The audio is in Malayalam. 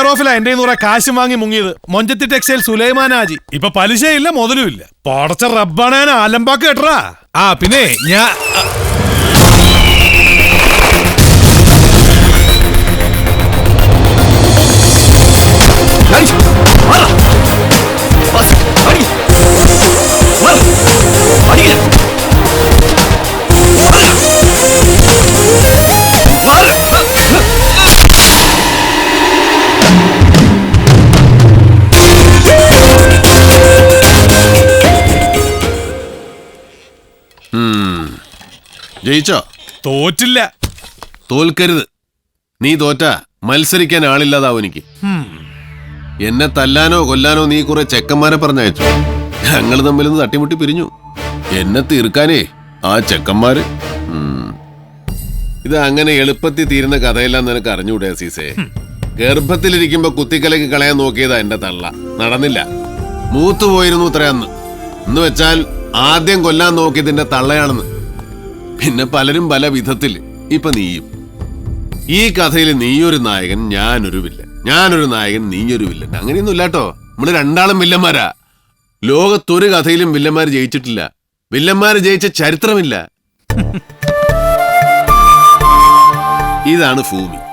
ഓഫിലാ എന്റെ കുറെ കാശും വാങ്ങി മുങ്ങിയത്. മൊഞ്ചത്തി ടെക്സ്റ്റൈൽ സുലൈമാനാജി. ഇപ്പൊ പലിശയില്ല മുതലുമില്ല. പടച്ച റബ്ബാണേന ആലമ്പാക്ക് കേട്ടറാ. ആ പിന്നെ ഞാൻ ജയിച്ചോ? തോറ്റില്ല. തോൽക്കരുത്. നീ തോറ്റ മത്സരിക്കാൻ ആളില്ലാതാവും എനിക്ക്. എന്നെ തല്ലാനോ കൊല്ലാനോ നീ കുറെ ചെക്കന്മാരെ പറഞ്ഞയച്ചു. ഞങ്ങൾ തമ്മിലൊന്ന് തട്ടിമുട്ടി പിരിഞ്ഞു. എന്നെ തീർക്കാനേ ആ ചെക്കന്മാര്. ഇത് അങ്ങനെ എളുപ്പത്തിൽ തീരുന്ന കഥയെല്ലാം നിനക്ക് അറിഞ്ഞൂടെ സീസേ? ഗർഭത്തിലിരിക്കുമ്പോ കുത്തിക്കലക്ക് കളയാൻ നോക്കിയതാ എന്റെ തള്ള. നടന്നില്ല. മൂത്തുപോയിരുന്നു ഇത്രയന്ന്. എന്ന് വെച്ചാൽ ആദ്യം കൊല്ലാൻ നോക്കിയതിന്റെ തള്ളയാണെന്ന്. പിന്നെ പലരും പല വിധത്തില്. ഇപ്പൊ നീയും. ഈ കഥയിൽ നീയൊരു നായകൻ, ഞാനൊരു വില്ലൻ. ഞാനൊരു നായകൻ, നീയൊരു വില്ലൻ. അങ്ങനെയൊന്നും ഇല്ലാട്ടോ. നമ്മള് രണ്ടാളും വില്ലന്മാരാ. ലോകത്തൊരു കഥയിലും വില്ലന്മാര് ജയിച്ചിട്ടില്ല. വില്ലന്മാര് ജയിച്ച ചരിത്രമില്ല. ഇതാണ് ഭൂമി.